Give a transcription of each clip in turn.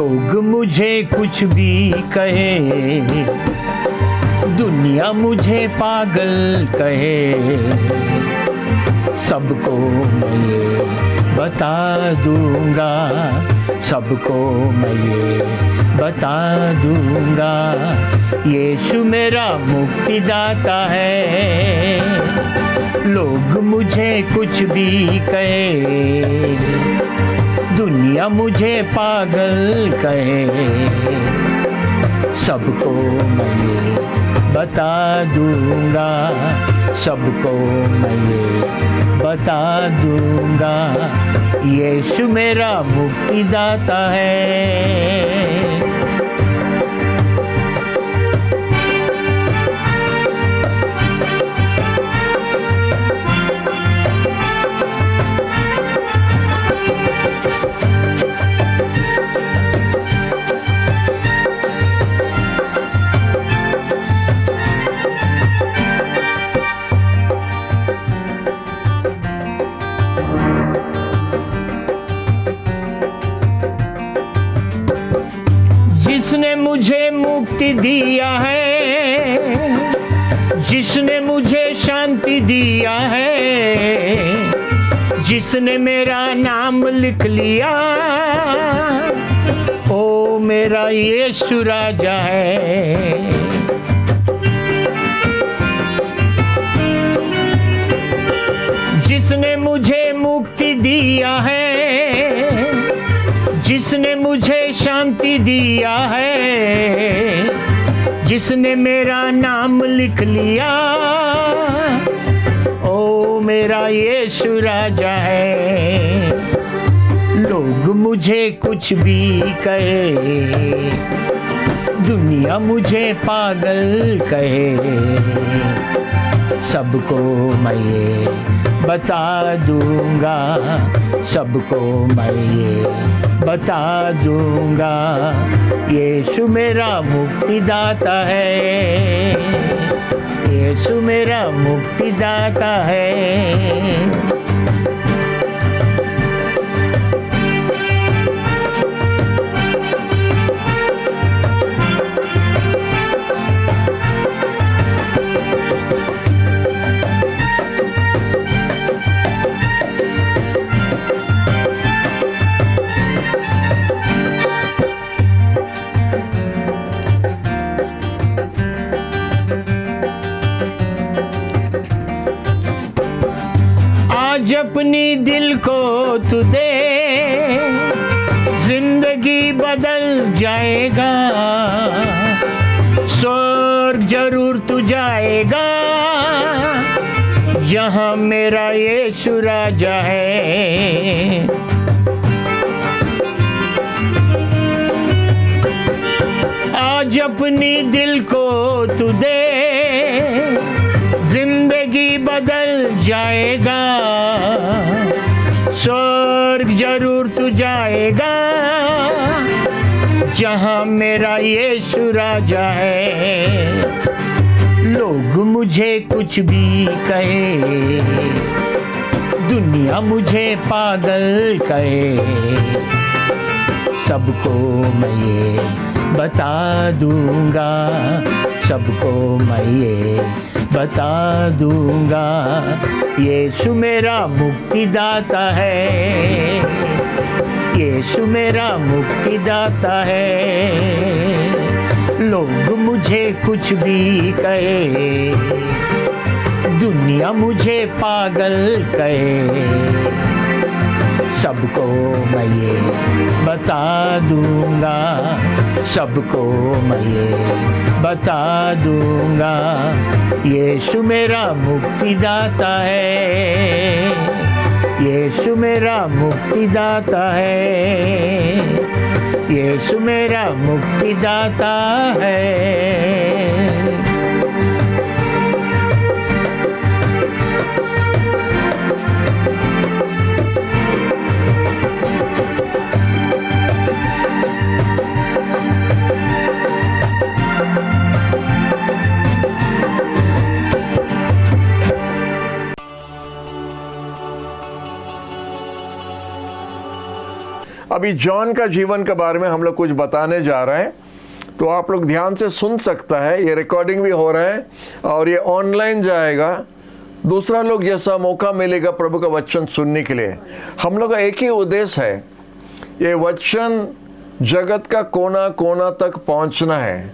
लोग मुझे कुछ भी कहे, दुनिया मुझे पागल कहे, सबको मैं ये बता दूंगा, सबको मैं ये बता दूंगा, यीशु मेरा मुक्तिदाता है। लोग मुझे कुछ भी कहे, दुनिया मुझे पागल कहे, सबको मैं ये बता दूंगा, सबको मैं ये बता दूंगा, यीशु मेरा मुक्तिदाता है। जिसने मुझे मुक्ति दिया है, जिसने मुझे शांति दिया है, जिसने मेरा नाम लिख लिया, ओ मेरा यीशु राजा है। जिसने मुझे मुक्ति दिया है, जिसने मुझे शांति दिया है, जिसने मेरा नाम लिख लिया, ओ मेरा यीशु राजा है। लोग मुझे कुछ भी कहे, दुनिया मुझे पागल कहे, सबको मैं ये बता दूंगा, सबको मैं ये बता दूंगा, यीशु मेरा मुक्तिदाता है, यीशु मेरा मुक्तिदाता है। आज अपनी दिल को तू दे, जिंदगी बदल जाएगा, स्वर्ग जरूर तू जाएगा, जहां मेरा यीशु राजा है। आज अपनी दिल को तू दे, जिंदगी बदल जाएगा, स्वर्ग जरूर तू जाएगा, जहां मेरा यीशु राजा है। लोग मुझे कुछ भी कहे, दुनिया मुझे पागल कहे, सबको मैं ये बता दूंगा, सबको मैं ये बता दूंगा, यीशु मेरा मुक्तिदाता है, यीशु मेरा मुक्तिदाता है। लोग मुझे कुछ भी कहे, दुनिया मुझे पागल कहे, सबको मैं ये बता दूंगा, सबको मैं ये बता दूंगा, यीशु मेरा मुक्तिदाता है, यीशु मेरा मुक्तिदाता है, यीशु मेरा मुक्तिदाता है। अभी जॉन का जीवन के बारे में हम लोग कुछ बताने जा रहे हैं, तो आप लोग ध्यान से सुन सकता है। ये रिकॉर्डिंग भी हो रहा है और ये ऑनलाइन जाएगा, दूसरा लोग जैसा मौका मिलेगा प्रभु का वचन सुनने के लिए। हम लोग का एक ही उद्देश्य है, ये वचन जगत का कोना कोना तक पहुंचना है।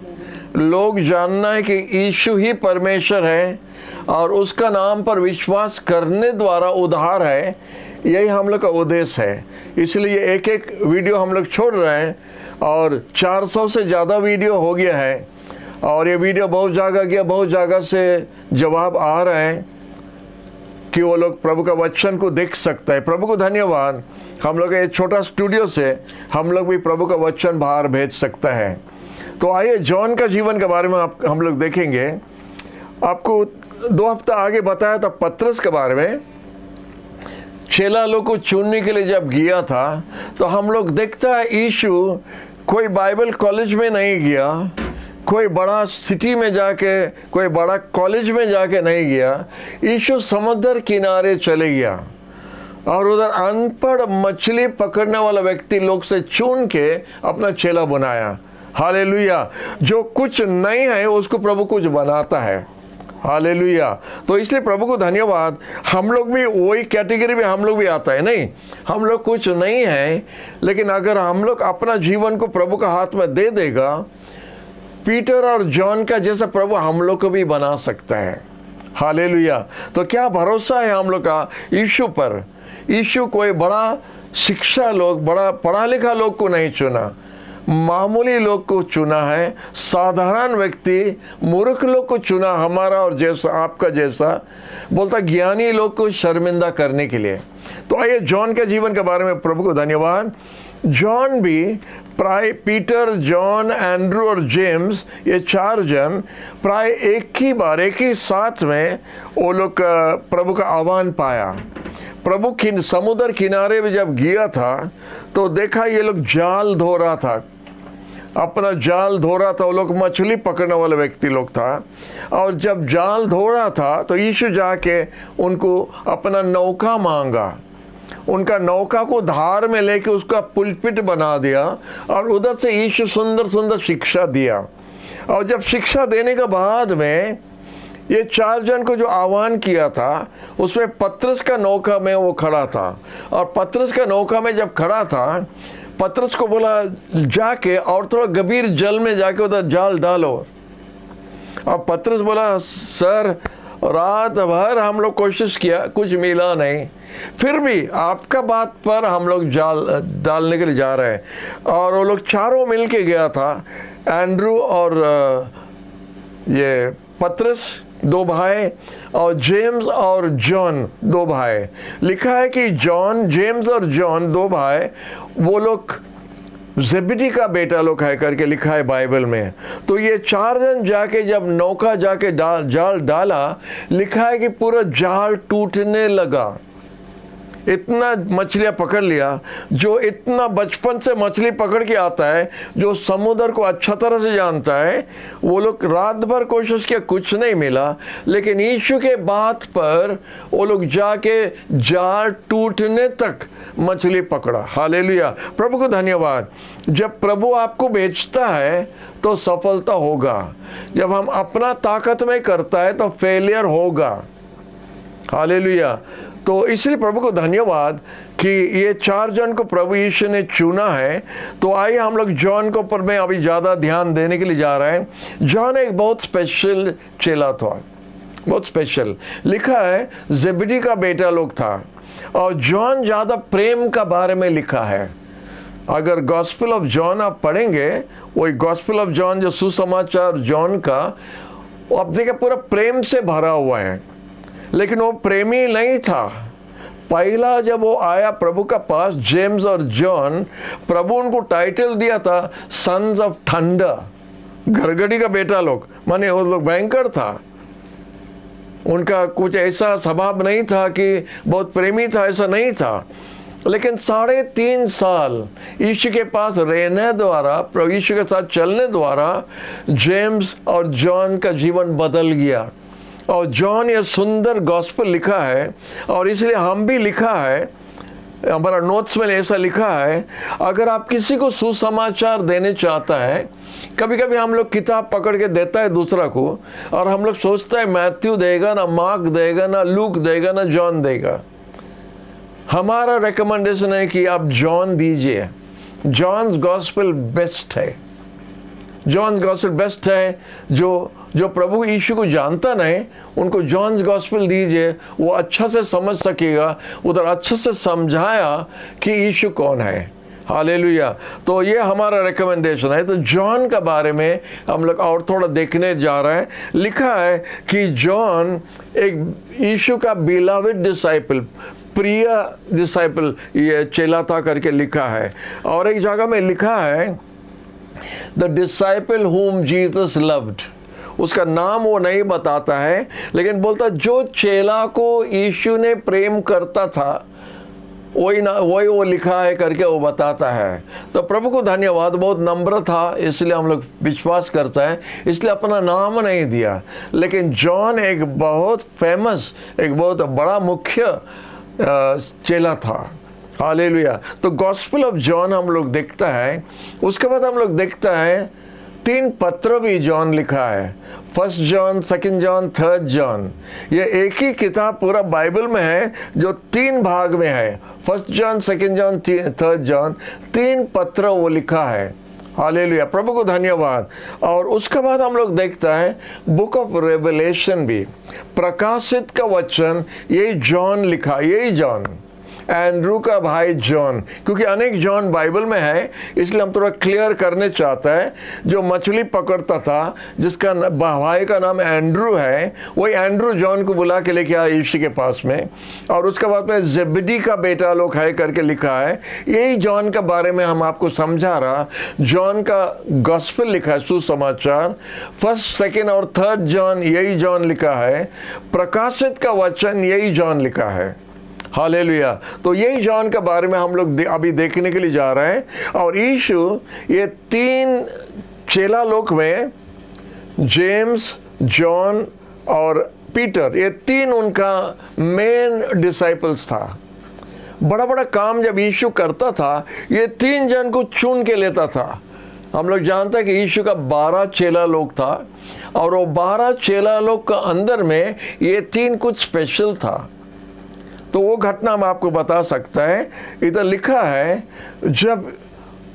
लोग जानना है कि यीशु ही परमेश्वर है और उसका नाम पर विश्वास करने द्वारा उद्धार है। यही हम लोग का उद्देश्य है। इसलिए एक एक वीडियो हम लोग छोड़ रहे हैं और 400 से ज़्यादा वीडियो हो गया है और ये वीडियो बहुत जगह गया, बहुत जगह से जवाब आ रहा है कि वो लोग प्रभु का वचन को देख सकता है। प्रभु को धन्यवाद, हम लोग एक छोटा स्टूडियो से हम लोग भी प्रभु का वचन बाहर भेज सकता है। तो आइए जॉन का जीवन के बारे में हम लोग देखेंगे। आपको 2 हफ्ता आगे बताया था पतरस के बारे में। चेला लोग को चुनने के लिए जब गया था तो हम लोग देखता है यीशु कोई बाइबल कॉलेज में नहीं गया, कोई बड़ा सिटी में जाके, कोई बड़ा कॉलेज में जाके नहीं गया। यीशु समुद्र किनारे चले गया और उधर अनपढ़ मछली पकड़ने वाला व्यक्ति लोग से चुन के अपना चेला बनाया। हालेलुया। जो कुछ नहीं है उसको प्रभु कुछ बनाता है। हालेलुया। तो इसलिए प्रभु को धन्यवाद। हम लोग भी वही कैटेगरी में हम लोग भी आता है। नहीं, हम लोग कुछ नहीं है, लेकिन अगर हम लोग अपना जीवन को प्रभु का हाथ में दे देगा, पीटर और जॉन का जैसा प्रभु हम लोग को भी बना सकता है। हालेलुया। तो क्या भरोसा है हम लोग का यीशु पर। यीशु कोई बड़ा शिक्षा लोग, बड़ा पढ़ा लिखा लोग को नहीं चुना, मामूली लोग को चुना है। साधारण व्यक्ति, मूर्ख लोग को चुना, हमारा और जैसा आपका जैसा, बोलता ज्ञानी लोग को शर्मिंदा करने के लिए। तो आइए जॉन के जीवन के बारे में प्रभु को धन्यवाद। जॉन भी प्राय पीटर, जॉन, एंड्रू और जेम्स, ये 4 जन प्राय एक ही बार, एक ही साथ में वो लोग प्रभु का आह्वान पाया। प्रभु समुद्र किनारे में जब गया था तो देखा ये लोग जाल धो रहा था, अपना जाल धो रहा था। वो लोग मछली पकड़ने वाले व्यक्ति लोग था और जब जाल धो रहा था तो यीशु जाके उनको अपना नौका मांगा। उनका नौका को धार में लेके उसका पुलपिट बना दिया और उधर से यीशु सुंदर सुंदर शिक्षा दिया। और जब शिक्षा देने के बाद में ये 4 जन को जो आह्वान किया था, उसमें पतरस का नौका में वो खड़ा था। और पतरस का नौका में जब खड़ा था, पतरस को बोला जाके और थोड़ा गंभीर जल में जाके उधर जाल डालो। और पतरस बोला, सर रात भर हम लोग कोशिश किया, कुछ मिला नहीं, फिर भी आपका बात पर हम लोग जाल डालने के लिए जा रहे हैं। और वो लोग चारों मिल के गया था, एंड्रू और ये पतरस 2 भाई और जेम्स और जॉन 2 भाई। लिखा है कि जॉन, जेम्स और जॉन 2 भाई, वो लोग ज़ेबेदी का बेटा लोग है करके लिखा है बाइबल में। तो ये 4 जन जाके जब नौका जाके जाल डाला, लिखा है कि पूरा जाल टूटने लगा। इतना मछलियाँ पकड़ लिया। जो इतना बचपन से मछली पकड़ के आता है, जो समुद्र को अच्छा तरह से जानता है, वो लोग रात भर कोशिश किया, कुछ नहीं मिला। लेकिन यीशु के बात पर वो लोग जाके जाल टूटने तक मछली पकड़ा। हालेलुया। प्रभु को धन्यवाद। जब प्रभु आपको भेजता है तो सफलता होगा। जब हम अपना ताकत में करता है तो फेलियर होगा। हालेलुया। तो इसलिए प्रभु को धन्यवाद कि ये 4 जन को प्रभु यीशु ने चुना है। तो आइए हम लोग जॉन के ऊपर में अभी ज़्यादा ध्यान देने के लिए जा रहे हैं। जॉन एक बहुत स्पेशल चेला था, बहुत स्पेशल। लिखा है ज़ेबेदी का बेटा लोग था। और जॉन ज़्यादा प्रेम का बारे में लिखा है। अगर गॉस्पेल ऑफ जॉन आप पढ़ेंगे, वही गॉस्पेल ऑफ जॉन जो सुसमाचार जॉन का, वो आप देखिए पूरा प्रेम से भरा हुआ है। लेकिन वो प्रेमी नहीं था। पहला जब वो आया प्रभु का पास, जेम्स और जॉन, प्रभु उनको टाइटल दिया था सन्स ऑफ थंडर, गड़गड़ी का बेटा लोग। माने वो लोग भयंकर था। उनका कुछ ऐसा स्वभाव नहीं था कि बहुत प्रेमी था, ऐसा नहीं था। लेकिन 3.5 साल यीशु के पास रहने द्वारा, प्रभु यीशु के साथ चलने द्वारा जेम्स और जॉन का जीवन बदल गया। और जॉन ये सुंदर गॉस्पेल लिखा है और इसलिए हम भी लिखा है हमारा नोट्स में ऐसा लिखा है, अगर आप किसी को सुसमाचार देने चाहता है, कभी कभी हम लोग किताब पकड़ के देता है दूसरा को, और हम लोग सोचता है मैथ्यू देगा ना, मार्क देगा ना, लूक देगा ना, जॉन देगा। हमारा रिकमेंडेशन है कि आप जॉन दीजिए। जॉन्स गॉस्पेल बेस्ट है। जॉन्स गॉस्पेल बेस्ट है। जो प्रभु यीशु को जानता नहीं, उनको जॉन्स गॉस्पेल दीजिए, वो अच्छा से समझ सकेगा, उधर अच्छे से समझाया कि यीशु कौन है। हालेलुया। तो ये हमारा रिकमेंडेशन है। तो जॉन का बारे में हम लोग और थोड़ा देखने जा रहे हैं। लिखा है कि जॉन एक यीशु का बिलवेड डिसाइपल, प्रिय डिसाइपल, ये चेला था करके लिखा है। और एक जगह में लिखा है द डिसाइपल हुम जीसस लव्ड। उसका नाम वो नहीं बताता है, लेकिन बोलता जो चेला को यीशु ने प्रेम करता था, वही वो लिखा है करके वो बताता है। तो प्रभु को धन्यवाद, बहुत नम्र था, इसलिए हम लोग विश्वास करता है, इसलिए अपना नाम नहीं दिया। लेकिन जॉन एक बहुत फेमस, एक बहुत बड़ा मुख्य चेला था। हालेलुया। तो गॉस्पेल ऑफ जॉन हम लोग देखता है। उसके बाद हम लोग देखता है 3 पत्र भी जॉन लिखा है। 1 जॉन, 2 जॉन, 3 जॉन। ये एक ही किताब पूरा बाइबल में है जो 3 भाग में है। 1 जॉन, 2 जॉन, 3 जॉन, 3 पत्र वो लिखा है। हालेलुया, प्रभु को धन्यवाद। और उसके बाद हम लोग देखता है बुक ऑफ रेवलेशन भी, प्रकाशित का वचन, यही जॉन लिखा, यही जॉन, एंड्रू का भाई जॉन। क्योंकि अनेक जॉन बाइबल में है, इसलिए हम थोड़ा क्लियर करने चाहता है। जो मछली पकड़ता था, जिसका भाई का नाम एंड्रू है, वही एंड्रू जॉन को बुला के लेके आया यीशु के पास में। और उसके बाद में जेबेदी का बेटा लोग है करके लिखा है। यही जॉन के बारे में हम आपको समझा रहा। जॉन का गॉस्पेल लिखा है, सुसमाचार। 1, 2 और 3 जॉन, यही जॉन लिखा है। प्रकाशित का वचन, यही जॉन लिखा है। हालेलुया। तो यही जॉन के बारे में हम लोग अभी देखने के लिए जा रहे हैं। और यीशु ये 3 चेला लोग में, जेम्स, जॉन और पीटर, ये 3 उनका मेन डिसाइपल्स था। बड़ा बड़ा काम जब यीशु करता था, ये 3 जन को चुन के लेता था। हम लोग जानते हैं कि यीशु का 12 चेला लोग था, और वो 12 चेला लोग का अंदर में ये 3 कुछ स्पेशल था। तो वो घटना मैं आपको बता सकता है। इधर लिखा है, जब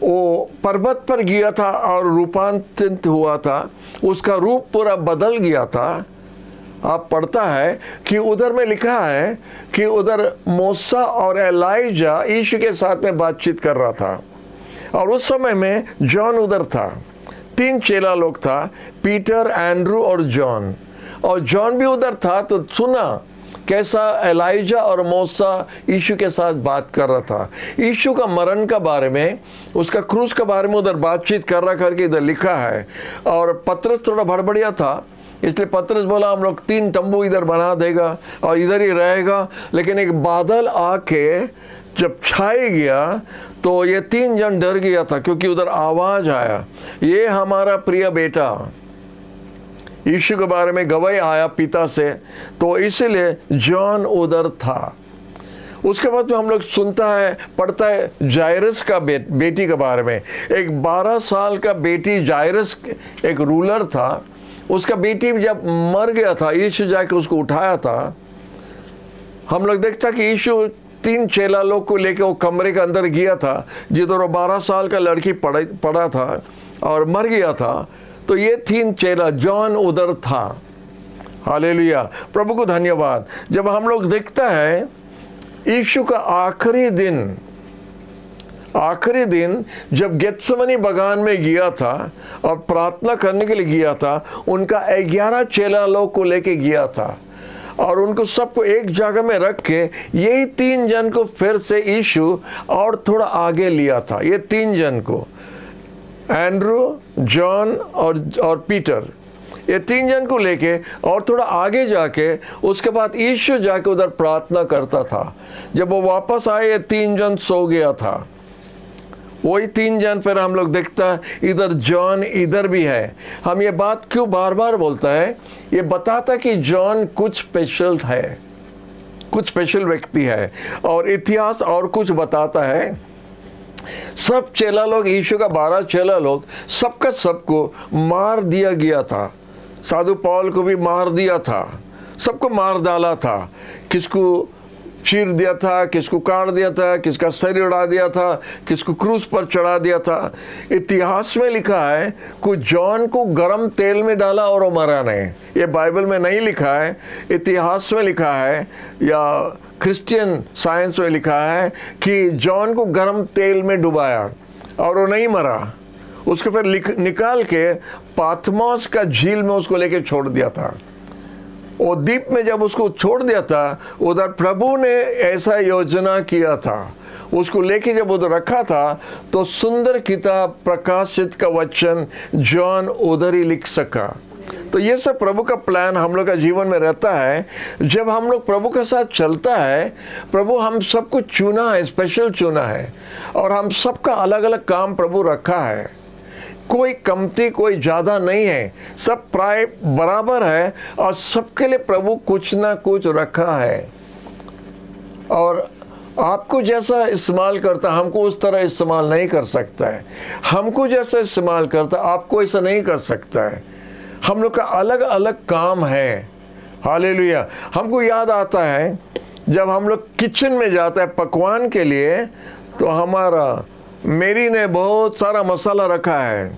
वो पर्वत पर गया था और रूपांतरित हुआ था, उसका रूप पूरा बदल गया था। आप पढ़ता है कि उधर में लिखा है कि उधर मूसा और एलाइजा यीशु के साथ में बातचीत कर रहा था, और उस समय में जॉन उधर था। 3 चेला लोग था, पीटर, एंड्रू और जॉन। और जॉन भी उधर था। तो सुना कैसा एलाइजा और मूसा यीशु के साथ बात कर रहा था, यीशु का मरण का बारे में, उसका क्रूस के बारे में उधर बातचीत कर रहा करके इधर लिखा है। और पतरस थोड़ा भड़बड़िया था, इसलिए पतरस बोला हम लोग 3 तंबू इधर बना देगा और इधर ही रहेगा। लेकिन एक बादल आके जब छाए गया तो ये 3 जन डर गया था, क्योंकि उधर आवाज आया, ये हमारा प्रिय बेटा। यीशु के बारे में गवाही आया पिता से, तो इसलिए जॉन उधर था। उसके बाद में हम लोग सुनता है, पढ़ता है जायरस का बेटी के बारे में। एक 12 साल का बेटी जायरस एक रूलर था, उसका बेटी जब मर गया था, यीशु जाके उसको उठाया था। हम लोग देखता कि यीशु 3 चेला लोग को लेके वो कमरे के अंदर गया था, जिधर वो 12 साल का लड़की पड़ा था और मर गया था। तो ये 3 चेला, जॉन उधर था। हालेलुया, प्रभु को धन्यवाद। जब हम लोग देखता है यीशु का आखिरी दिन जब गेत्सेमनी बगान में गया था और प्रार्थना करने के लिए गया था, उनका 11 चेला लोग को लेके गया था, और उनको सबको एक जगह में रख के यही 3 जन को फिर से यीशु और थोड़ा आगे लिया था। ये 3 जन को, एंड्रू, जॉन और पीटर, ये 3 जन को लेके और थोड़ा आगे जाके उसके बाद यीशु जाके उधर प्रार्थना करता था। जब वो वापस आए, ये 3 जन सो गया था। वही 3 जन फिर हम लोग देखता है, इधर जॉन इधर भी है। हम ये बात क्यों बार बार बोलता है, ये बताता कि जॉन कुछ स्पेशल है। कुछ स्पेशल व्यक्ति है। और इतिहास और कुछ बताता है, सब चेला लोग, यीशु का 12 चेला लोग, सबका सबको मार दिया गया था। साधु पौल को भी मार दिया था, सबको मार डाला था। किसको चीर दिया था, किसको काट दिया था, किसका शरीर उड़ा दिया था, किसको क्रूस पर चढ़ा दिया था। इतिहास में लिखा है कि जॉन को गर्म तेल में डाला और वो मरा नहीं। ये बाइबल में नहीं लिखा है, इतिहास में लिखा है या क्रिश्चियन साइंस में लिखा है कि जॉन को गर्म तेल में डुबाया और वो नहीं मरा। उसको फिर निकाल के पाथमोस का झील में उसको लेके छोड़ दिया था। वो द्वीप में जब उसको छोड़ दिया था, उधर प्रभु ने ऐसा योजना किया था। उसको लेके जब उधर रखा था तो सुंदर किताब प्रकाशित का वचन जॉन उधर ही लिख सका। तो ये सब प्रभु का प्लान हम लोग का जीवन में रहता है। जब हम लोग प्रभु के साथ चलता है, प्रभु हम सबको चुना है, स्पेशल चुना है, और हम सबका अलग अलग काम प्रभु रखा है। कोई कमती कोई ज़्यादा नहीं है, सब प्राय बराबर है, और सबके लिए प्रभु कुछ ना कुछ रखा है। और आपको जैसा इस्तेमाल करता, हमको उस तरह इस्तेमाल नहीं कर सकता है। हमको जैसा इस्तेमाल करता, आपको ऐसा नहीं कर सकता है। हम लोग का अलग अलग काम है। हालेलुया। हमको याद आता है जब हम लोग किचन में जाता है पकवान के लिए, तो हमारा मेरी ने बहुत सारा मसाला रखा है,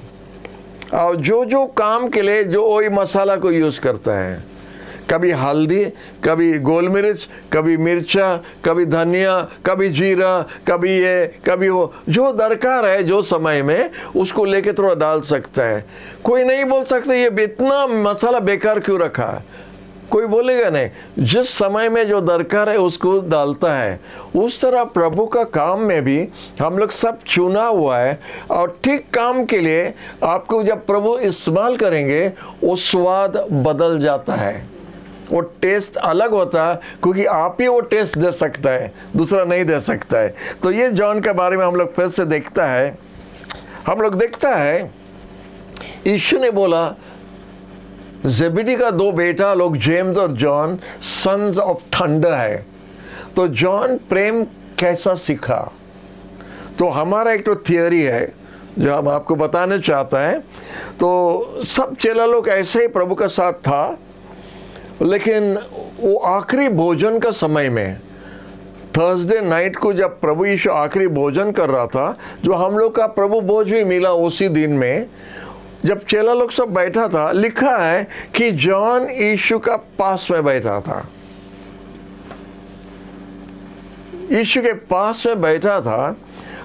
और जो जो काम के लिए जो वही मसाला को यूज़ करता है। कभी हल्दी, कभी गोल मिर्च, कभी मिर्चा, कभी धनिया, कभी जीरा, कभी ये, कभी वो, जो दरकार है जो समय में उसको लेके थोड़ा डाल सकता है। कोई नहीं बोल सकता ये इतना मसाला बेकार क्यों रखा है, कोई बोलेगा नहीं। जिस समय में जो दरकार है उसको डालता है। उस तरह प्रभु का काम में भी हम लोग सब चुना हुआ है, और ठीक काम के लिए आपको जब प्रभु इस्तेमाल करेंगे वो स्वाद बदल जाता है, वो टेस्ट अलग होता है, क्योंकि आप ही वो टेस्ट दे सकता है, दूसरा नहीं दे सकता है। तो ये जॉन के बारे में हम लोग फिर से देखता है। हम लोग देखता है यीशु ने बोला, ज़ेबेदी का 2 बेटा लोग जेम्स और जॉन सन्स ऑफ थंडर है। तो जॉन प्रेम कैसा सीखा, तो हमारा एक तो थियरी है जो हम आपको बताने चाहता है। तो सब चेला लोग ऐसे ही प्रभु के साथ था, लेकिन वो आखिरी भोजन का समय में थर्सडे नाइट को जब प्रभु यीशु आखिरी भोजन कर रहा था, जो हम लोग का प्रभु भोज भी मिला उसी दिन में, जब चेला लोग सब बैठा था, लिखा है कि जॉन यीशु का पास में बैठा था। यीशु के पास में बैठा था,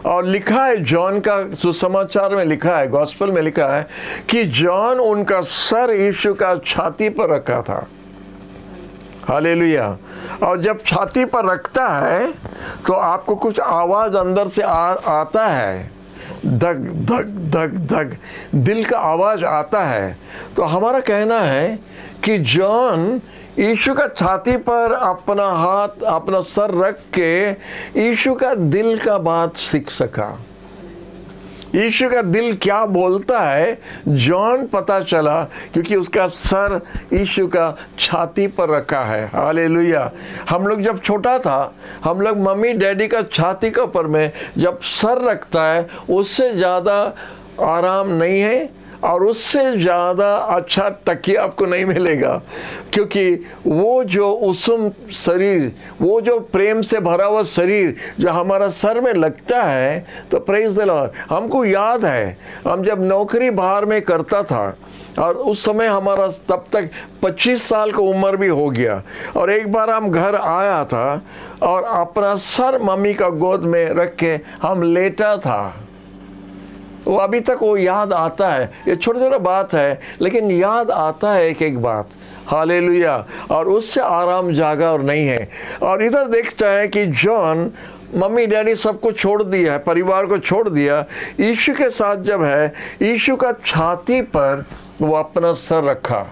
और लिखा है जॉन का सुसमाचार में लिखा है, गॉस्पेल में लिखा है कि जॉन उनका सर यीशु का छाती पर रखा था। हालेलुया। और जब छाती पर रखता है तो आपको कुछ आवाज़ अंदर से आता है, धक धक धक धक, दिल का आवाज़ आता है। तो हमारा कहना है कि जॉन यीशु का छाती पर अपना हाथ, अपना सर रख के यीशु का दिल का बात सीख सका। यीशु का दिल क्या बोलता है जॉन पता चला, क्योंकि उसका सर यीशु का छाती पर रखा है। हालेलुया। हम लोग जब छोटा था, हम लोग मम्मी डैडी का छाती के ऊपर में जब सर रखता है, उससे ज़्यादा आराम नहीं है, और उससे ज़्यादा अच्छा तकिया आपको नहीं मिलेगा, क्योंकि वो जो उसम शरीर, वो जो प्रेम से भरा हुआ शरीर जो हमारा सर में लगता है, तो प्रेज़ द लॉर्ड। हमको याद है हम जब नौकरी बाहर में करता था, और उस समय हमारा तब तक 25 साल का उम्र भी हो गया, और एक बार हम घर आया था और अपना सर मम्मी का गोद में रख के हम लेटा था। वो अभी तक वो याद आता है। ये छोटा छोटा बात है, लेकिन याद आता है एक एक बात। हालेलुया। और उससे आराम जागा और नहीं है। और इधर देखता है कि जॉन मम्मी डैडी सबको छोड़ दिया है, परिवार को छोड़ दिया, यीशु के साथ जब है, यीशु का छाती पर वो अपना सर रखा।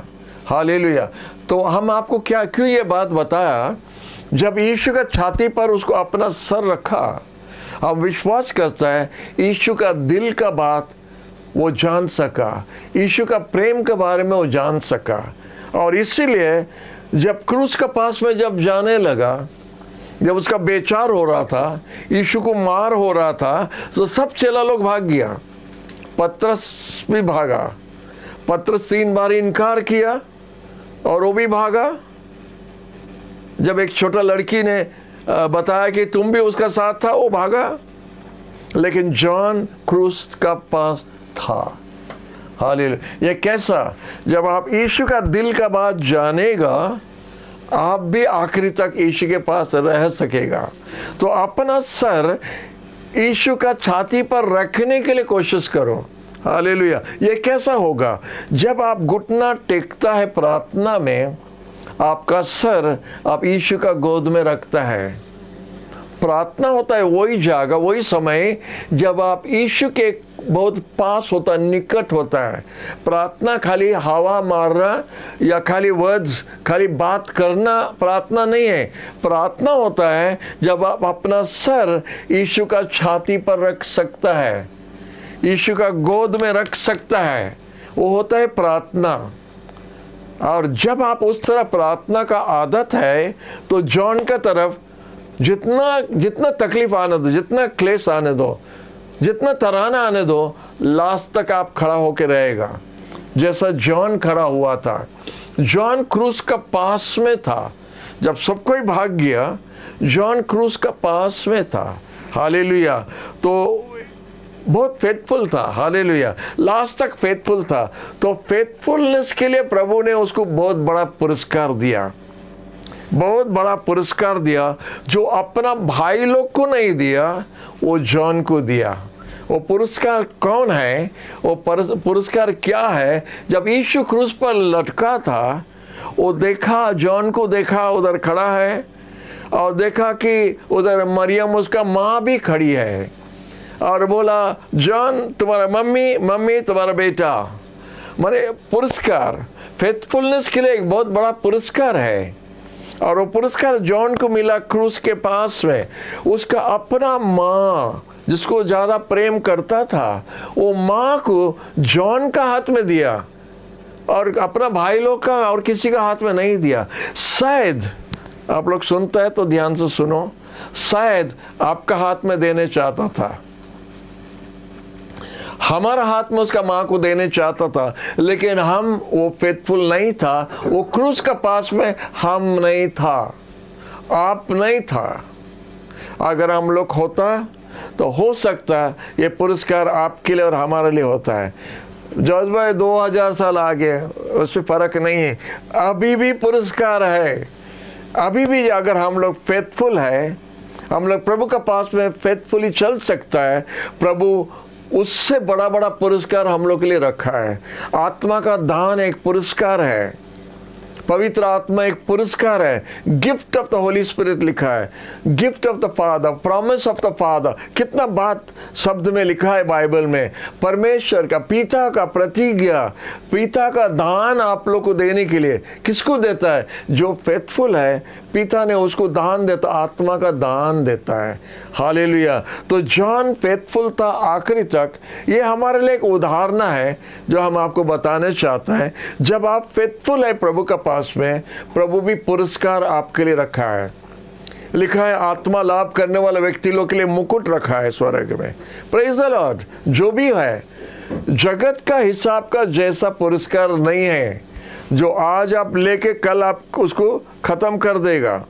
हालेलुया। तो हम आपको क्यों ये बात बताया, जब यीशु का छाती पर उसको अपना सर रखा, अब विश्वास करता है यीशु का दिल का बात वो जान सका, यीशु का प्रेम के बारे में वो जान सका। और इसीलिए जब क्रूस के पास में जब जाने लगा, जब उसका बेचार हो रहा था, यीशु को मार हो रहा था, तो सब चेला लोग भाग गया। पतरस भी भागा। पतरस 3 बार इनकार किया और वो भी भागा। जब एक छोटा लड़की ने बताया कि तुम भी उसका साथ था, वो भागा। लेकिन जॉन क्रूस का पास था। हालेलुया। ये कैसा? जब आप यीशु का दिल का बात जानेगा, आप भी आखिरी तक यीशु के पास रह सकेगा। तो अपना सर यीशु का छाती पर रखने के लिए कोशिश करो। हालेलुया। ये कैसा होगा? जब आप घुटना टेकता है प्रार्थना में, आपका सर आप यीशु का गोद में रखता है। प्रार्थना होता है वही जगह, वही समय जब आप यीशु के बहुत पास होता है, निकट होता है। प्रार्थना खाली हवा मारना या खाली वर्ड्स, खाली बात करना प्रार्थना नहीं है। प्रार्थना होता है जब आप अपना सर यीशु का छाती पर रख सकता है, यीशु का गोद में रख सकता है, वो होता है प्रार्थना। और जब आप उस तरह प्रार्थना का आदत है, तो जॉन का तरफ जितना तकलीफ आने दो, जितना क्लेश आने दो, जितना तराना आने दो, लास्ट तक आप खड़ा होकर रहेगा। जैसा जॉन खड़ा हुआ था। जॉन क्रूस का पास में था। जब सब कोई भाग गया, जॉन क्रूस का पास में था। हालेलुया। तो बहुत फेथफुल था। हालेलुया। लास्ट तक फेथफुल था। तो फेथफुलनेस के लिए प्रभु ने उसको बहुत बड़ा पुरस्कार दिया, बहुत बड़ा पुरस्कार दिया। जो अपना भाई लोग को नहीं दिया, वो जॉन को दिया। वो पुरस्कार कौन है? वो पुरस्कार क्या है? जब यीशु क्रूस पर लटका था, वो देखा, जॉन को देखा उधर खड़ा है, और देखा कि उधर मरियम उसका माँ भी खड़ी है, और बोला, जॉन तुम्हारा मम्मी तुम्हारा बेटा। माने पुरस्कार फेथफुलनेस के लिए एक बहुत बड़ा पुरस्कार है। और वो पुरस्कार जॉन को मिला क्रूस के पास में। उसका अपना माँ, जिसको ज़्यादा प्रेम करता था, वो माँ को जॉन का हाथ में दिया, और अपना भाई लोग का और किसी का हाथ में नहीं दिया। शायद आप लोग सुनते हैं तो ध्यान से सुनो, शायद आपका हाथ में देने चाहता था, हमारा हाथ में उसका माँ को देने चाहता था, लेकिन वो फेथफुल नहीं था। वो क्रूस का पास में हम नहीं था, आप नहीं था। अगर हम लोग होता तो हो सकता ये पुरस्कार आपके लिए और हमारे लिए होता है। जॉर्ज भाई 2000 साल आगे, उससे फर्क नहीं है, अभी भी पुरस्कार है। अभी भी अगर हम लोग फेथफुल है, हम लोग प्रभु का पास में फेथफुली चल सकता है। प्रभु उससे बड़ा बड़ा पुरस्कार हम लोग के लिए रखा है। आत्मा का दान एक पुरस्कार है, पवित्र आत्मा एक पुरस्कार है। Gift of the Holi spirit लिखा है, gift of the father, promise of the father. कितना बात शब्द में लिखा है बाइबल में। परमेश्वर का, पिता का प्रतिज्ञा, पिता का दान आप लोग को देने के लिए। किसको देता है? जो फेथफुल है, पिता ने उसको दान देता, आत्मा का दान देता है। हालेलुया। तो जॉन फेथफुल था आखिरी तक। ये हमारे लिए एक उदाहरण है जो हम आपको बताने चाहते हैं। जब आप फेथफुल है प्रभु का पास में, प्रभु भी पुरस्कार आपके लिए रखा है। लिखा है, आत्मा लाभ करने वाले व्यक्ति लोग के लिए मुकुट रखा है स्वर्ग में। Praise the Lord. जो भी है, जगत का हिसाब का जैसा पुरस्कार नहीं है, जो आज आप लेके कल आप उसको खत्म कर देगा,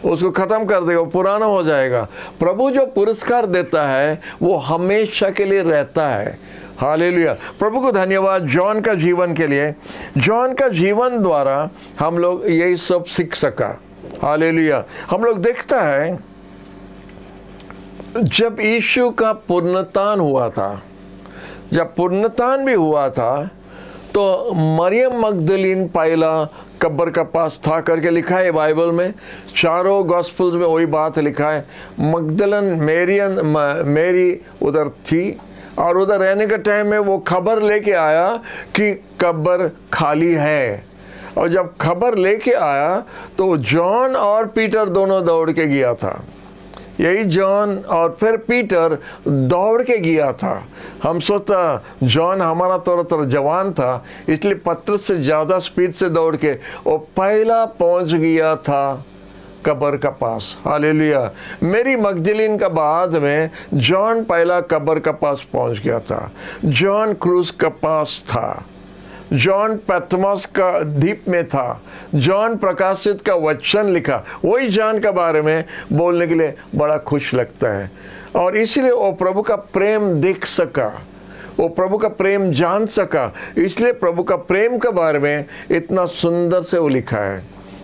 उसको खत्म कर देगा, पुराना हो जाएगा। प्रभु जो पुरस्कार देता है वो हमेशा के लिए रहता है। हालेलुया। प्रभु को धन्यवाद जॉन का जीवन के लिए। जॉन का जीवन द्वारा हम लोग यही सब सीख सका। हालेलुया। हम लोग देखता है, जब यीशु का पुनरुत्थान हुआ था, जब पुनरुत्थान भी हुआ था, तो मरियम मगदलीन पहला कब्र का पास था करके लिखा है बाइबल में। चारों गॉस्पेल्स में वही बात लिखा है। मगदलन मेरी उधर थी, और उधर रहने के टाइम में वो खबर लेके आया कि कब्र खाली है। और जब खबर लेके आया तो जॉन और पीटर दोनों दौड़ के गया था। यही जॉन और फिर पीटर दौड़ के गया था। हम सोचता जॉन हमारा थोड़ा जवान था, इसलिए पतरस से ज़्यादा स्पीड से दौड़ के वो पहला पहुंच गया था कब्र का पास। हालेलुया। मेरी मगदलीन का बाद में जॉन पहला कब्र का पास पहुंच गया था। जॉन क्रूस का पास था। जॉन पैतमोस का द्वीप में था। जॉन प्रकाशित का वचन लिखा। वही जॉन के बारे में बोलने के लिए बड़ा खुश लगता है, और इसलिए वो प्रभु का प्रेम देख सका, वो प्रभु का प्रेम जान सका, इसलिए प्रभु का प्रेम के बारे में इतना सुंदर से वो लिखा है।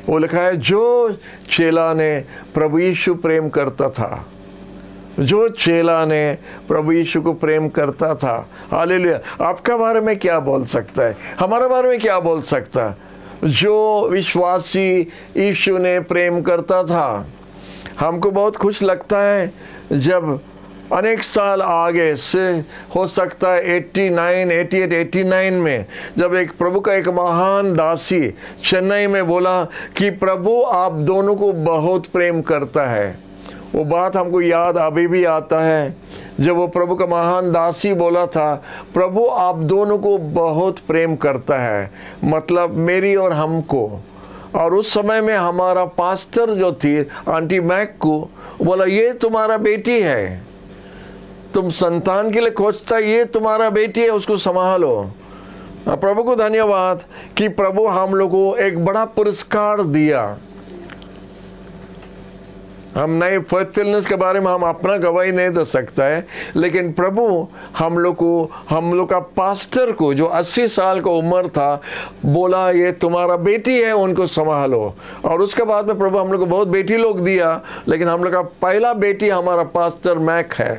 वो लिखा है, जो चेला ने प्रभु यीशु प्रेम करता था, जो चेला ने प्रभु यीशु को प्रेम करता था। हालेलुया। आपका बारे में क्या बोल सकता है? हमारे बारे में क्या बोल सकता है? जो विश्वासी यीशु ने प्रेम करता था। हमको बहुत खुश लगता है जब अनेक साल आगे से, हो सकता है 89 में, जब एक प्रभु का एक महान दासी चेन्नई में बोला कि प्रभु आप दोनों को बहुत प्रेम करता है। वो बात हमको याद अभी भी आता है जब वो प्रभु का महान दासी बोला था, प्रभु आप दोनों को बहुत प्रेम करता है, मतलब मेरी और हमको। और उस समय में हमारा पास्टर जो थी आंटी मैक को बोला, ये तुम्हारा बेटी है, तुम संतान के लिए खोजता, ये तुम्हारा बेटी है, उसको संभालो। प्रभु को धन्यवाद कि प्रभु हम लोग को एक बड़ा पुरस्कार दिया। हम नए फेथफुलनेस के बारे में हम अपना गवाही नहीं दे सकता है, लेकिन प्रभु हम लोग का पास्टर को जो 80 साल का उम्र था बोला, ये तुम्हारा बेटी है, उनको संभालो। और उसके बाद में प्रभु हम लोग को बहुत बेटी लोग दिया, लेकिन हम लोग का पहला बेटी हमारा पास्टर मैक है।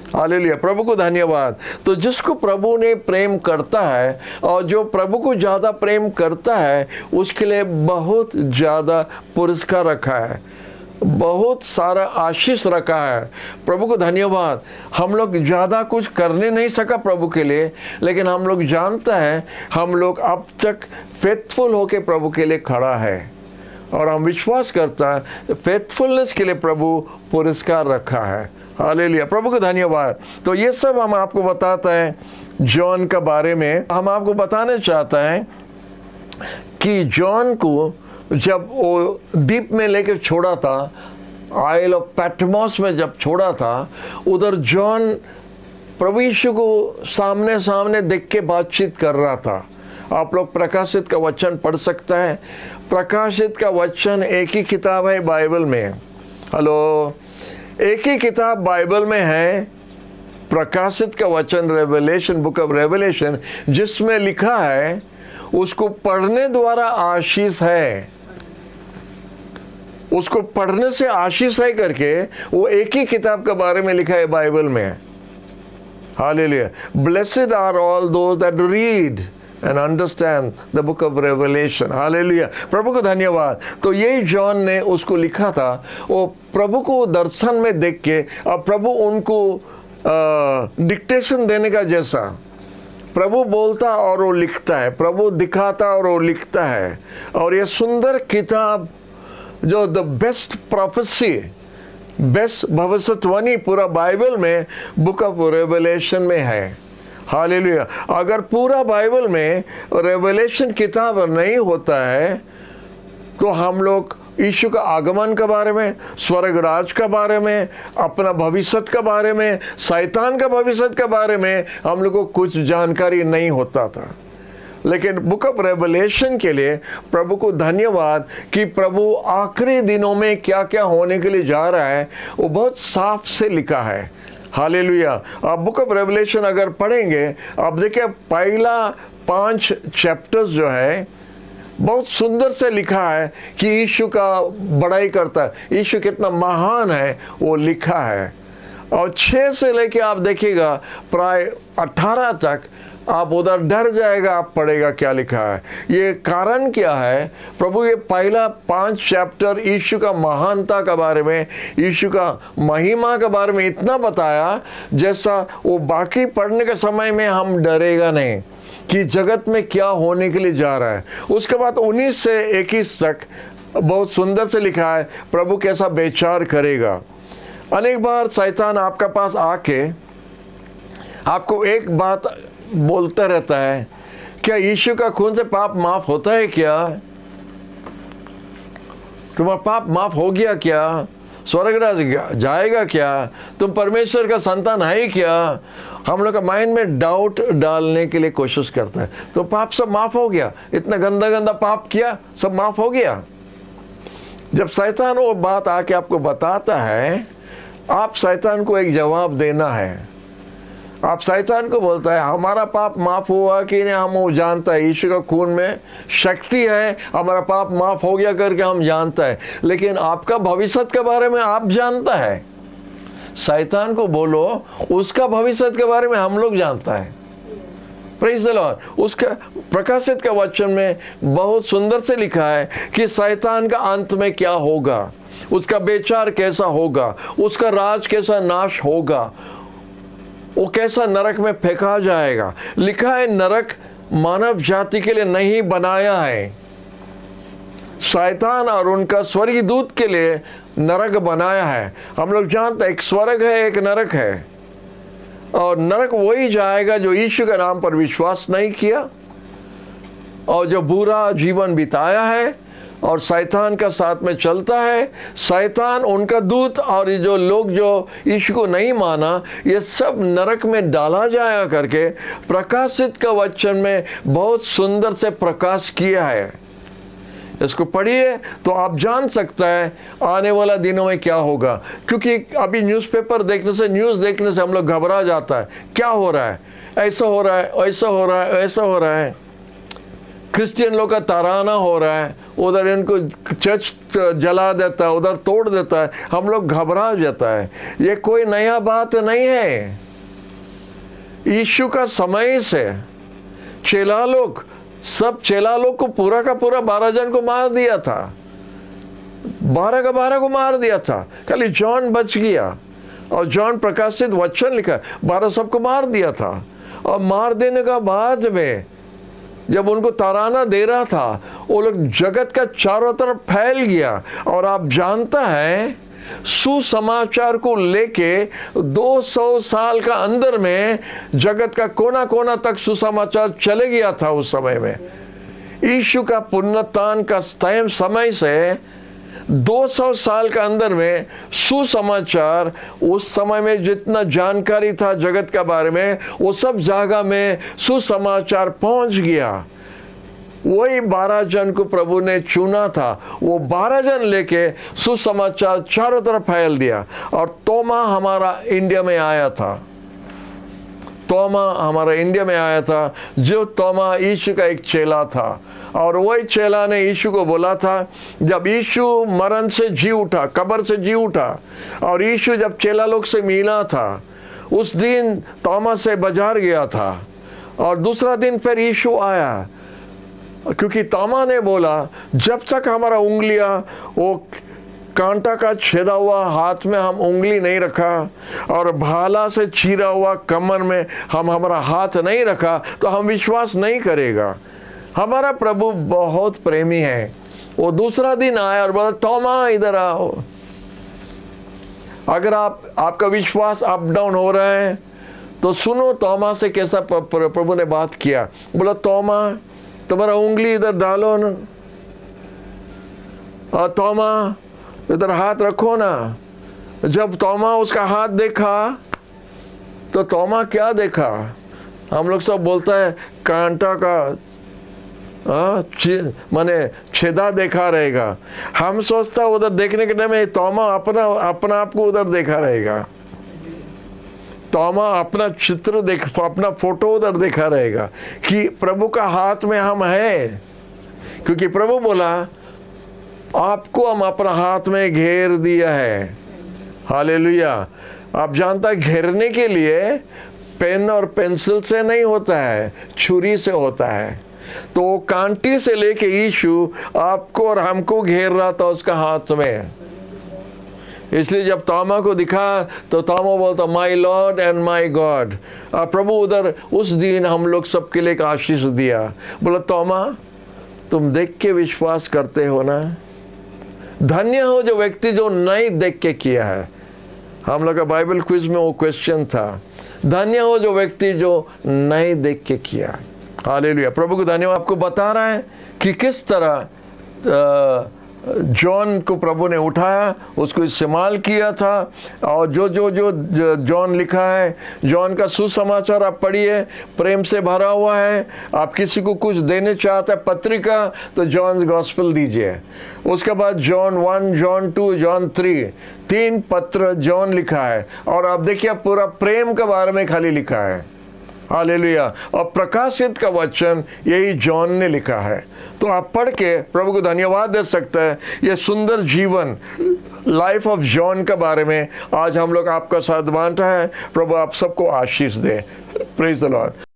हालेलुया। प्रभु को धन्यवाद। तो जिसको प्रभु ने प्रेम करता है और जो प्रभु को ज़्यादा प्रेम करता है, उसके लिए बहुत ज़्यादा पुरस्कार रखा है, बहुत सारा आशीष रखा है। प्रभु को धन्यवाद। हम लोग ज़्यादा कुछ करने नहीं सका प्रभु के लिए, लेकिन हम लोग जानता है हम लोग अब तक फेथफुल होके प्रभु के लिए खड़ा है, और हम विश्वास करता है फेथफुलनेस के लिए प्रभु पुरस्कार रखा है। हालेलुया। प्रभु को धन्यवाद। तो ये सब हम आपको बताता है जॉन के बारे में। हम आपको बताने चाहता है कि जॉन को जब वो द्वीप में लेकर छोड़ा था, आइल ऑफ पैटमोस में जब छोड़ा था, उधर जॉन प्रभु यीशु को सामने सामने देख के बातचीत कर रहा था। आप लोग प्रकाशित का वचन पढ़ सकता है। प्रकाशित का वचन एक ही किताब है बाइबल में। हेलो, एक ही किताब बाइबल में है, प्रकाशित का वचन, रेवलेशन, बुक ऑफ रेवलेशन, जिसमें लिखा है उसको पढ़ने द्वारा आशीष है, उसको पढ़ने से आशीष है करके वो एक ही किताब के बारे में लिखा है बाइबल में। Hallelujah. Blessed are all those that read and understand the book of Revelation. Hallelujah. प्रभु को धन्यवाद। तो यही जॉन ने उसको लिखा था, वो प्रभु को दर्शन में देख के, और प्रभु उनको डिक्टेशन देने का जैसा, प्रभु बोलता और वो लिखता है, प्रभु दिखाता और वो लिखता है। और ये सुंदर किताब जो द बेस्ट प्रोफेसी, बेस्ट भविष्यवाणी पूरा बाइबल में बुक ऑफ रेवलेशन में है। हालेलुया। अगर पूरा बाइबल में रेवलेशन किताब नहीं होता है तो हम लोग यीशु का आगमन के बारे में, स्वर्ग राज के बारे में, अपना भविष्य के बारे में, शैतान का भविष्य के बारे में हम लोग को कुछ जानकारी नहीं होता था। लेकिन बुक ऑफ रेवलेशन के लिए प्रभु को धन्यवाद कि प्रभु आखिरी दिनों में क्या क्या होने के लिए जा रहा है वो बहुत साफ से लिखा है। हालेलुया। आप बुक ऑफ रेवलेशन अगर पढ़ेंगे, आप देखिए पहला 5 चैप्टर्स जो है बहुत सुंदर से लिखा है कि यीशु का बड़ाई करता है, यीशु कितना महान है वो लिखा है। और 6 से लेके आप देखिएगा प्राय 18 तक आप उधर डर जाएगा, आप पढ़ेगा क्या लिखा है। ये कारण क्या है? प्रभु ये पहला 5 चैप्टर यीशु का महानता के बारे में, यीशु का महिमा के बारे में इतना बताया जैसा वो बाकी पढ़ने के समय में हम डरेगा नहीं कि जगत में क्या होने के लिए जा रहा है। उसके बाद 19 से 21 तक बहुत सुंदर से लिखा है प्रभु कैसा विचार करेगा। अनेक बार शैतान आपका पास आके आपको एक बात बोलता रहता है, क्या यीशु का खून से पाप माफ होता है क्या? तुम्हारा पाप माफ हो गया क्या? स्वर्ग राज्य जाएगा क्या? तुम परमेश्वर का संतान है क्या? हम लोग का माइंड में डाउट डालने के लिए कोशिश करता है। तो पाप सब माफ हो गया, इतना गंदा गंदा पाप किया सब माफ हो गया। जब शैतान वो बात आके आपको बताता है, आप शैतान को एक जवाब देना है। आप शैतान को बोलता है हमारा पाप माफ हुआ कि नहीं, हम वो जानता है, यीशु का खून में शक्ति है, हमारा पाप माफ हो गया करके हम जानता है। लेकिन आपका भविष्य के बारे में आप जानता है। शैतान को बोलो उसका भविष्य के बारे में हम लोग जानता है। Praise the Lord. उसका प्रकाशित का वचन में बहुत सुंदर से लिखा है कि शैतान का अंत में क्या होगा, उसका बेचार कैसा होगा, उसका राज कैसा नाश होगा, वो कैसा नरक में फेंका जाएगा। लिखा है नरक मानव जाति के लिए नहीं बनाया है, शैतान और उनका स्वर्गीय दूत के लिए नरक बनाया है। हम लोग जानते हैं एक स्वर्ग है एक नरक है, और नरक वही जाएगा जो यीशु के नाम पर विश्वास नहीं किया और जो बुरा जीवन बिताया है और शैतान का साथ में चलता है। शैतान, उनका दूत और ये जो लोग जो यीशु को नहीं माना, ये सब नरक में डाला जाया करके प्रकाशित का वचन में बहुत सुंदर से प्रकाश किया है। इसको पढ़िए तो आप जान सकता है आने वाला दिनों में क्या होगा। क्योंकि अभी न्यूज़पेपर देखने से, न्यूज़ देखने से हम लोग घबरा जाता है, क्या हो रहा है, ऐसा हो रहा है, ऐसा हो रहा है, ऐसा हो रहा है। क्रिश्चियन लोग का ताराना हो रहा है, उधर इनको चर्च जला देता है, उधर तोड़ देता है, हम लोग घबरा जाता है। ये कोई नया बात नहीं है। यीशु का समय से चेला लोग, सब चेला लोग को पूरा का पूरा 12 जन को मार दिया था, 12 का 12 को मार दिया था। खाली जॉन बच गया, और जॉन प्रकाशित वचन लिखा 12 सबको मार दिया था। और मार देने का बाद में जब उनको ताराना दे रहा था, वो लोग जगत का चारों तरफ फैल गया। और आप जानता है सुसमाचार को लेके 200 साल का अंदर में जगत का कोना कोना तक सुसमाचार चले गया था। उस समय में यीशु का पुनरुत्थान का समय से 200 साल का अंदर में सुसमाचार, उस समय में जितना जानकारी था जगत के बारे में, वो सब जगह में सुसमाचार पहुंच गया। वही 12 जन को प्रभु ने चुना था, वो 12 जन लेके सुसमाचार चारों तरफ फैल दिया। और तोमा हमारा इंडिया में आया था, तोमा हमारा इंडिया में आया था, जो तोमा यीशु का एक चेला था। और वही चेला ने यीशु को बोला था, जब यीशु मरण से जी उठा, कब्र से जी उठा, और यीशु जब चेला लोग से मिला था, उस दिन तोमा से बाजार गया था। और दूसरा दिन फिर यीशु आया, क्योंकि तोमा ने बोला जब तक हमारा उंगलियां वो कांटा का छेदा हुआ हाथ में हम उंगली नहीं रखा, और भाला से चीरा हुआ कमर में हम हमारा हाथ नहीं रखा, तो हम विश्वास नहीं करेगा। हमारा प्रभु बहुत प्रेमी है। वो दूसरा दिन आया और बोला तोमा इधर आओ। अगर आपका विश्वास अप डाउन हो रहा है तो सुनो तोमा से कैसा प्रभु ने बात किया। बोला तोमा तुम्हारा उंगली इधर डालो ना, और तोमा इधर हाथ रखो ना। जब तोमा उसका हाथ देखा तो तोमा क्या देखा? हम लोग सब बोलता है कांटा का माने छेदा देखा रहेगा। हम सोचता उधर देखने के टाइम में तोमा अपना आप को उधर देखा रहेगा, तोमा अपना चित्र अपना फोटो उधर देखा रहेगा कि प्रभु का हाथ में हम है। क्योंकि प्रभु बोला आपको हम अपना हाथ में घेर दिया है। हालेलुया। आप जानता है घेरने के लिए पेन और पेंसिल से नहीं होता है, छुरी से होता है। तो कांटी से लेके यीशु आपको और हमको घेर रहा था उसका हाथ में। इसलिए जब तोमा को दिखा तो तोमा बोलता my Lord and my God. प्रभु उधर उस दिन हम लोग सबके लिए एक आशीष दिया। बोला तोमा तुम देख के विश्वास करते हो ना, धन्य हो जो व्यक्ति जो नहीं देख के किया है। हम लोग का बाइबल क्विज में वो क्वेश्चन था, धन्य हो जो व्यक्ति जो नहीं देख के किया। हालेलुया। प्रभु को धन्यवाद। आपको बता रहा है कि किस तरह जॉन को प्रभु ने उठाया, उसको इस्तेमाल किया था। और जो जॉन लिखा है, जॉन का सुसमाचार आप पढ़िए, प्रेम से भरा हुआ है। आप किसी को कुछ देने चाहते हैं पत्रिका, तो जॉन गॉस्पेल दीजिए। उसके बाद जॉन 1, जॉन 2, जॉन 3, 3 पत्र जॉन लिखा है। और आप देखिए पूरा प्रेम के बारे में खाली लिखा है। हालेलुया। और प्रकाशित का वचन यही जॉन ने लिखा है। तो आप पढ़ के प्रभु को धन्यवाद दे सकते हैं। ये सुंदर जीवन, लाइफ ऑफ जॉन के बारे में आज हम लोग आपका साथ बांटा है। प्रभु आप सबको आशीष दे। Praise the Lord.